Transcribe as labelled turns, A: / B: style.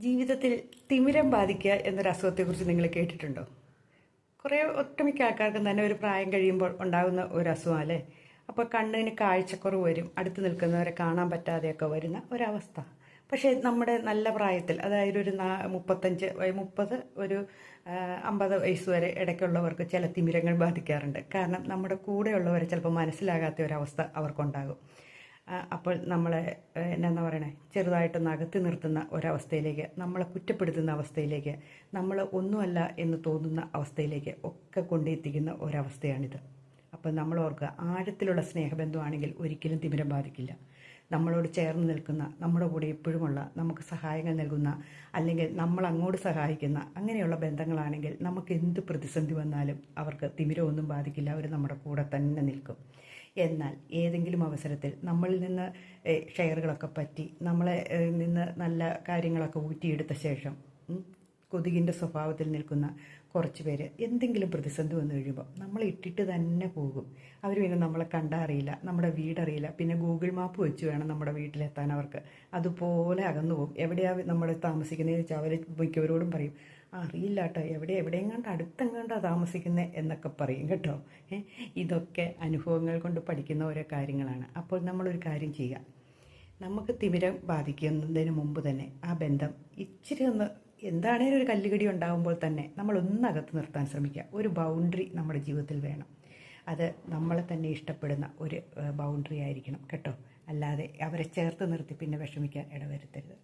A: ജീവിതത്തിൽ തിമിരം ബാധിക്കുക എന്നൊരു അസുഖത്തെക്കുറിച്ച് നിങ്ങൾ കേട്ടിട്ടുണ്ടോ? കുറേ ഒട്ടുമിക്ക ആൾക്കാർക്കും തന്നെ ഒരു പ്രായം കഴിയുമ്പോൾ ഉണ്ടാകുന്ന ഒരു അസുഖം അല്ലേ. അപ്പോൾ കണ്ണിന് കാഴ്ചക്കുറവ് വരും, അടുത്ത് നിൽക്കുന്നവരെ കാണാൻ പറ്റാതെയൊക്കെ വരുന്ന ഒരവസ്ഥ. പക്ഷേ നമ്മുടെ നല്ല പ്രായത്തിൽ, അതായത് ഒരു 30 ഒരു 50 വയസ്സ് വരെ ഇടയ്ക്കുള്ളവർക്ക് ചില തിമിരങ്ങൾ ബാധിക്കാറുണ്ട്. കാരണം നമ്മുടെ കൂടെയുള്ളവരെ ചിലപ്പോൾ മനസ്സിലാകാത്ത ഒരവസ്ഥ അവർക്കുണ്ടാകും. അപ്പോൾ നമ്മളെ എന്താ പറയണേ, ചെറുതായിട്ടൊന്ന് അകത്തി നിർത്തുന്ന ഒരവസ്ഥയിലേക്ക്, നമ്മളെ കുറ്റപ്പെടുത്തുന്ന അവസ്ഥയിലേക്ക്, നമ്മൾ ഒന്നുമല്ല എന്ന് തോന്നുന്ന അവസ്ഥയിലേക്ക് ഒക്കെ കൊണ്ടെത്തിക്കുന്ന ഒരവസ്ഥയാണിത്. അപ്പോൾ നമ്മൾ ഓർക്കുക, ആഴത്തിലുള്ള സ്നേഹബന്ധമാണെങ്കിൽ ഒരിക്കലും തിമിരം ബാധിക്കില്ല. നമ്മളോട് ചേർന്ന് നിൽക്കുന്ന, നമ്മുടെ കൂടെ എപ്പോഴുമുള്ള, നമുക്ക് സഹായങ്ങൾ നൽകുന്ന, അല്ലെങ്കിൽ നമ്മൾ അങ്ങോട്ട് സഹായിക്കുന്ന അങ്ങനെയുള്ള ബന്ധങ്ങളാണെങ്കിൽ നമുക്ക് എന്ത് പ്രതിസന്ധി വന്നാലും അവർക്ക് തിമിരമൊന്നും ബാധിക്കില്ല. അവർ നമ്മുടെ കൂടെ തന്നെ നിൽക്കും. എന്നാൽ ഏതെങ്കിലും അവസരത്തിൽ നമ്മളിൽ നിന്ന് ഷെയറുകളൊക്കെ പറ്റി, നമ്മളെ നിന്ന് നല്ല കാര്യങ്ങളൊക്കെ ഊറ്റിയെടുത്ത ശേഷം കൊതുകിൻ്റെ സ്വഭാവത്തിൽ നിൽക്കുന്ന കുറച്ച് പേര് എന്തെങ്കിലും പ്രതിസന്ധി വന്നു കഴിയുമ്പോൾ നമ്മളെ ഇട്ടിട്ട് തന്നെ പോകും. അവർ പിന്നെ നമ്മളെ കണ്ടറിയില്ല, നമ്മുടെ വീടറിയില്ല, പിന്നെ ഗൂഗിൾ മാപ്പ് വെച്ച് വേണം നമ്മുടെ വീട്ടിലെത്താൻ അവർക്ക്. അതുപോലെ അകന്നു പോകും. എവിടെയാണ് നമ്മൾ താമസിക്കുന്നതെന്ന് വെച്ചാൽ അവർ മിക്കവരോടും പറയും, അറിയില്ല കേട്ടോ, എവിടെയെങ്ങാണ്ട് അടുത്തെങ്ങാണ്ടാണ് താമസിക്കുന്നത് എന്നൊക്കെ പറയും കേട്ടോ. ഇതൊക്കെ അനുഭവങ്ങൾ കൊണ്ട് പഠിക്കുന്ന ഓരോ കാര്യങ്ങളാണ്. അപ്പോൾ നമ്മളൊരു കാര്യം ചെയ്യുക, നമുക്ക് തിമിരം ബാധിക്കുന്നതിന് മുമ്പ് തന്നെ ആ ബന്ധം ഇച്ചിരി ഒന്ന്, എന്താണേലും ഒരു കല്ലുകടി ഉണ്ടാകുമ്പോൾ തന്നെ നമ്മളൊന്നകത്ത് നിർത്താൻ ശ്രമിക്കുക. ഒരു ബൗണ്ടറി നമ്മുടെ ജീവിതത്തിൽ വേണം. അത് നമ്മളെ തന്നെ ഇഷ്ടപ്പെടുന്ന ഒരു ബൗണ്ടറി ആയിരിക്കണം കേട്ടോ. അല്ലാതെ അവരെ ചേർത്ത് നിർത്തി പിന്നെ വിഷമിക്കാൻ ഇടവരുത്തരുത്.